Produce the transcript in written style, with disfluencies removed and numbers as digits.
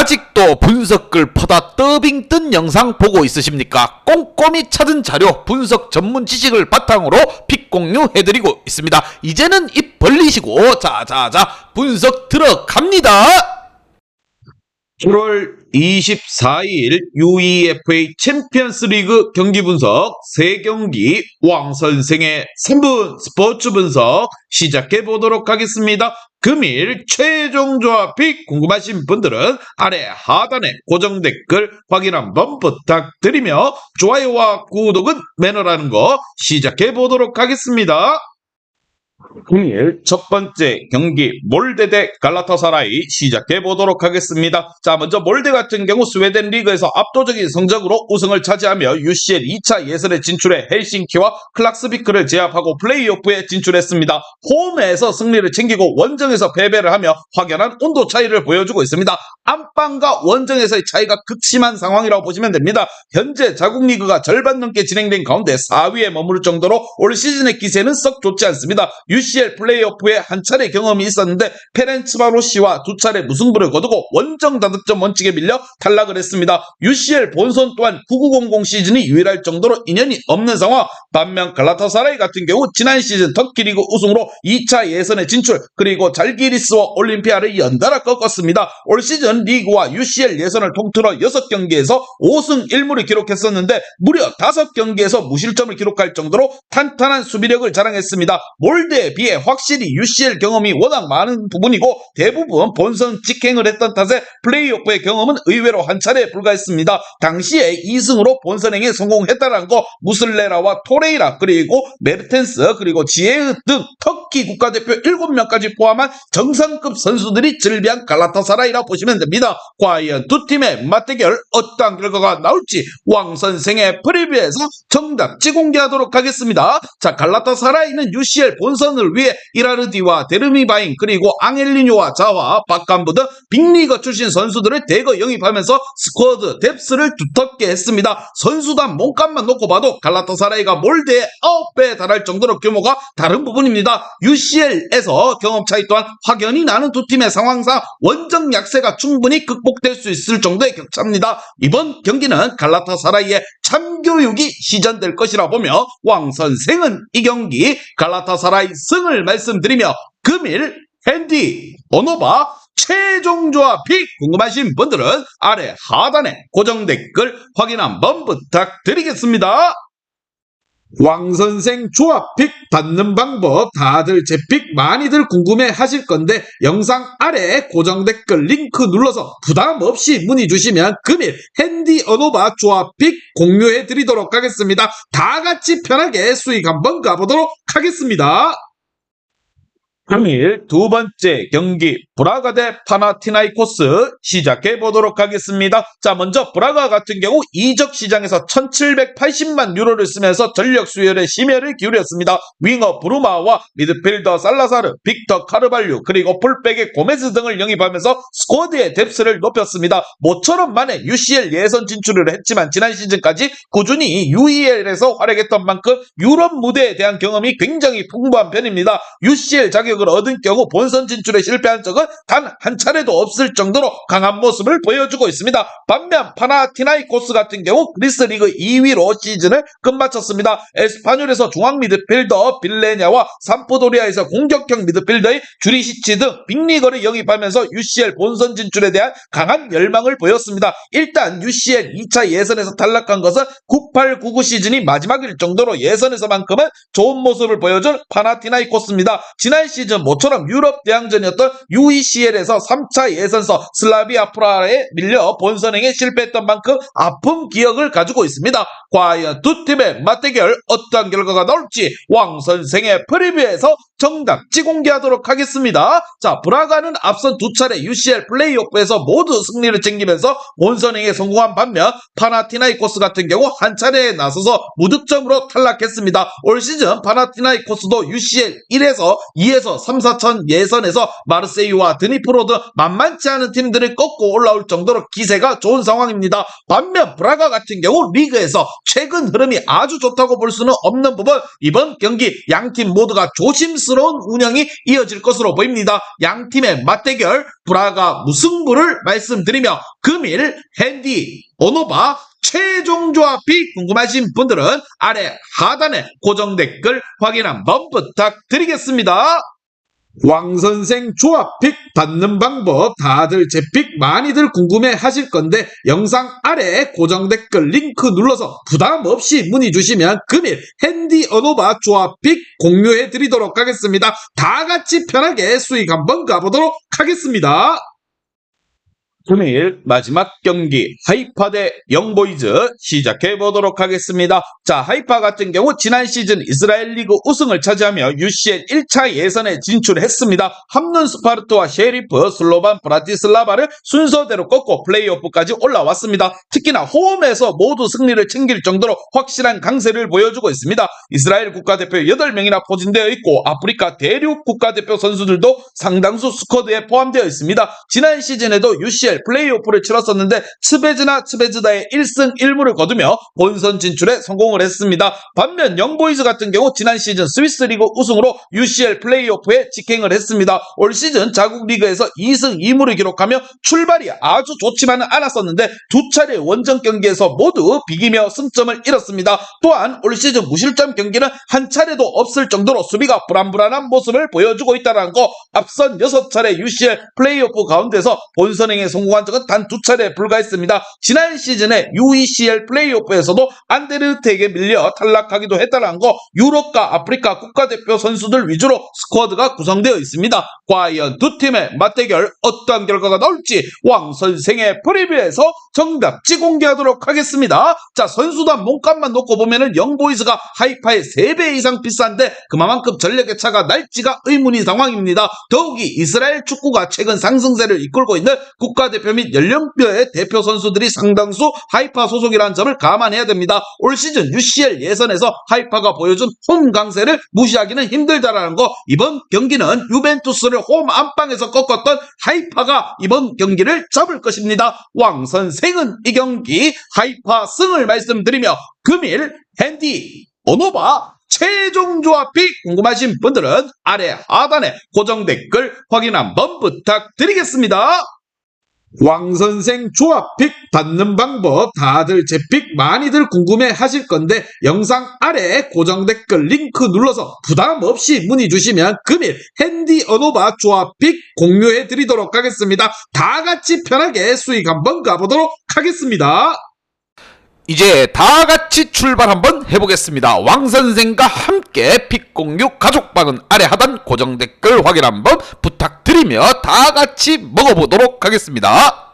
아직도 분석글 퍼다 더빙 뜬 영상 보고 있으십니까? 꼼꼼히 찾은 자료, 분석 전문 지식을 바탕으로 픽 공유해드리고 있습니다. 이제는 입 벌리시고 자자자 분석 들어갑니다. 7월 24일 UEFA 챔피언스 리그 경기 분석 3경기 왕선생의 3분 스포츠 분석 시작해 보도록 하겠습니다. 금일 최종 조합 픽 궁금하신 분들은 아래 하단에 고정 댓글 확인 한번 부탁드리며 좋아요와 구독은 매너라는 거 시작해 보도록 하겠습니다. 금일 첫 번째 경기 몰데 대 갈라타사라이 시작해 보도록 하겠습니다. 자, 먼저 몰데 같은 경우 스웨덴 리그에서 압도적인 성적으로 우승을 차지하며 UCL 2차 예선에 진출해 헬싱키와 클락스비크를 제압하고 플레이오프에 진출했습니다. 홈에서 승리를 챙기고 원정에서 패배를 하며 확연한 온도 차이를 보여주고 있습니다. 안방과 원정에서의 차이가 극심한 상황이라고 보시면 됩니다. 현재 자국 리그가 절반 넘게 진행된 가운데 4위에 머무를 정도로 올 시즌의 기세는 썩 좋지 않습니다. UCL 플레이오프에 한 차례 경험이 있었는데 페렌츠바로시와 두 차례 무승부를 거두고 원정 다득점 원칙에 밀려 탈락을 했습니다. UCL 본선 또한 9900 시즌이 유일할 정도로 인연이 없는 상황. 반면 갈라타사라이 같은 경우 지난 시즌 터키 리그 우승으로 2차 예선에 진출, 그리고 잘기리스와 올림피아를 연달아 꺾었습니다. 올 시즌 리그와 UCL 예선을 통틀어 6경기에서 5승 1무를 기록했었는데 무려 5경기에서 무실점을 기록할 정도로 탄탄한 수비력을 자랑했습니다. 몰데에 비해 확실히 UCL 경험이 워낙 많은 부분이고 대부분 본선 직행을 했던 탓에 플레이오프의 경험은 의외로 한 차례에 불과했습니다. 당시에 2승으로 본선행에 성공했다는 거, 무슬레라와 토레이라 그리고 메르텐스 그리고 지에흐 등 터키 국가대표 7명까지 포함한 정상급 선수들이 즐비한 갈라타사라이라 보시면 됩니다. 과연 두 팀의 맞대결 어떠한 결과가 나올지 왕선생의 프리뷰에서 정답지 공개하도록 하겠습니다. 자, 갈라타사라이는 UCL 본선을 위해 이라르디와 데르미바인 그리고 앙헬리뇨와 자와 박간부 등 빅리거 출신 선수들을 대거 영입하면서 스쿼드 뎁스를 두텁게 했습니다. 선수단 몸값만 놓고 봐도 갈라타사라이가 몰데의 9배에 달할 정도로 규모가 다른 부분입니다. UCL에서 경험 차이 또한 확연히 나는 두 팀의 상황상 원정 약세가 충분히 극복될 수 있을 정도의 격차입니다. 이번 경기는 갈라타사라이의 참교육이 시전될 것이라 보며 왕선생은 이 경기 갈라타사라이 승을 말씀드리며 금일 핸디 오노바 최종 조합 픽 궁금하신 분들은 아래 하단에 고정 댓글 확인 한번 부탁드리겠습니다. 왕선생 조합픽 받는 방법 다들 제 픽 많이들 궁금해 하실 건데 영상 아래 고정 댓글 링크 눌러서 부담 없이 문의 주시면 금일 핸디 어노바 조합픽 공유해 드리도록 하겠습니다. 다 같이 편하게 수익 한번 가보도록 하겠습니다. 금일 두 번째 경기 브라가 대 파나티나이코스 시작해 보도록 하겠습니다. 자, 먼저 브라가 같은 경우 이적 시장에서 1780만 유로를 쓰면서 전력 수혈에 심혈을 기울였습니다. 윙어 브루마와 미드필더 살라사르, 빅터 카르발류 그리고 풀백의 고메즈 등을 영입하면서 스쿼드의 뎁스를 높였습니다. 모처럼 만에 UCL 예선 진출을 했지만 지난 시즌까지 꾸준히 UEL에서 활약했던 만큼 유럽 무대에 대한 경험이 굉장히 풍부한 편입니다. UCL 자격을 얻은 경우 본선 진출에 실패한 적은 단 한 차례도 없을 정도로 강한 모습을 보여주고 있습니다. 반면 파나티나이코스 같은 경우 그리스 리그 2위로 시즌을 끝마쳤습니다. 에스파뇰에서 중앙 미드필더 빌레냐와 삼프도리아에서 공격형 미드필더의 주리시치 등 빅리거를 영입하면서 UCL 본선 진출에 대한 강한 열망을 보였습니다. 일단 UCL 2차 예선에서 탈락한 것은 98-99 시즌이 마지막일 정도로 예선에서만큼은 좋은 모습을 보여준 파나티나이코스입니다. 지난 시즌 모처럼 유럽 대항전이었던 UECL에서 3차 예선서 슬라비아 프라하에 밀려 본선행에 실패했던 만큼 아픈 기억을 가지고 있습니다. 과연 두 팀의 맞대결 어떠한 결과가 나올지 왕선생의 프리뷰에서 정답지 공개하도록 하겠습니다. 자, 브라가는 앞선 두 차례 UCL 플레이오프에서 모두 승리를 챙기면서 본선행에 성공한 반면 파나티나이코스 같은 경우 한 차례에 나서서 무득점으로 탈락했습니다. 올 시즌 파나티나이코스도 UCL 1에서 2에서 3, 4천 예선에서 마르세유와 드니프로 등 만만치 않은 팀들을 꺾고 올라올 정도로 기세가 좋은 상황입니다. 반면 브라가 같은 경우 리그에서 최근 흐름이 아주 좋다고 볼 수는 없는 부분, 이번 경기 양팀 모두가 조심스러운 흥행스러운 운영이 이어질 것으로 보입니다. 양 팀의 맞대결 브라가 무승부를 말씀드리며 금일 핸디 오노바 최종 조합이 궁금하신 분들은 아래 하단에 고정 댓글 확인 한번 부탁드리겠습니다. 왕선생 조합픽 받는 방법 다들 제 픽 많이들 궁금해 하실 건데 영상 아래 고정 댓글 링크 눌러서 부담 없이 문의 주시면 금일 핸디 어노바 조합픽 공유해 드리도록 하겠습니다. 다 같이 편하게 수익 한번 가보도록 하겠습니다. 금일 마지막 경기 하이파 대 영보이즈 시작해 보도록 하겠습니다. 자, 하이파 같은 경우 지난 시즌 이스라엘 리그 우승을 차지하며 UCL 1차 예선에 진출했습니다. 함눈 스파르트와 셰리프 슬로반 브라티슬라바를 순서대로 꺾고 플레이오프까지 올라왔습니다. 특히나 홈에서 모두 승리를 챙길 정도로 확실한 강세를 보여주고 있습니다. 이스라엘 국가대표 8명이나 포진되어 있고 아프리카 대륙 국가대표 선수들도 상당수 스쿼드에 포함되어 있습니다. 지난 시즌에도 UCL 플레이오프를 치렀었는데 츠베즈다의 1승 1무를 거두며 본선 진출에 성공을 했습니다. 반면 영보이즈 같은 경우 지난 시즌 스위스 리그 우승으로 UCL 플레이오프에 직행을 했습니다. 올 시즌 자국 리그에서 2승 2무를 기록하며 출발이 아주 좋지만은 않았었는데 두 차례 원정 경기에서 모두 비기며 승점을 잃었습니다. 또한 올 시즌 무실점 경기는 한 차례도 없을 정도로 수비가 불안불안한 모습을 보여주고 있다는 거, 앞선 6차례 UCL 플레이오프 가운데서 본선행에 성공한 적은 단 2차례에 불과했습니다. 지난 시즌에 UECL 플레이오프에서도 안데르트에게 밀려 탈락하기도 했다는 거, 유럽과 아프리카 국가대표 선수들 위주로 스쿼드가 구성되어 있습니다. 과연 두 팀의 맞대결 어떠한 결과가 나올지 왕선생의 프리뷰에서 정답지 공개하도록 하겠습니다. 자, 선수단 몸값만 놓고 보면은 영보이즈가 하이파의 3배 이상 비싼데 그만큼 전력의 차가 날지가 의문인 상황입니다. 더욱이 이스라엘 축구가 최근 상승세를 이끌고 있는 국가대표 및 연령대의 대표 선수들이 상당수 하이파 소속이라는 점을 감안해야 됩니다. 올 시즌 UCL 예선에서 하이파가 보여준 홈 강세를 무시하기는 힘들다라는 거, 이번 경기는 유벤투스를 홈 안방에서 꺾었던 하이파가 이번 경기를 잡을 것입니다. 왕선생은 이 경기 하이파 승을 말씀드리며 금일 핸디 오노바 최종 조합이 궁금하신 분들은 아래 하단에 고정 댓글 확인 한번 부탁드리겠습니다. 왕선생 조합픽 받는 방법 다들 제 픽 많이들 궁금해 하실 건데 영상 아래 고정 댓글 링크 눌러서 부담 없이 문의 주시면 금일 핸디 어노바 조합픽 공유해 드리도록 하겠습니다. 다 같이 편하게 수익 한번 가보도록 하겠습니다. 이제 다 같이 출발 한번 해보겠습니다. 왕선생과 함께 픽 공유 가족방은 아래 하단 고정 댓글 확인 한번 부탁드리며 다 같이 먹어보도록 하겠습니다.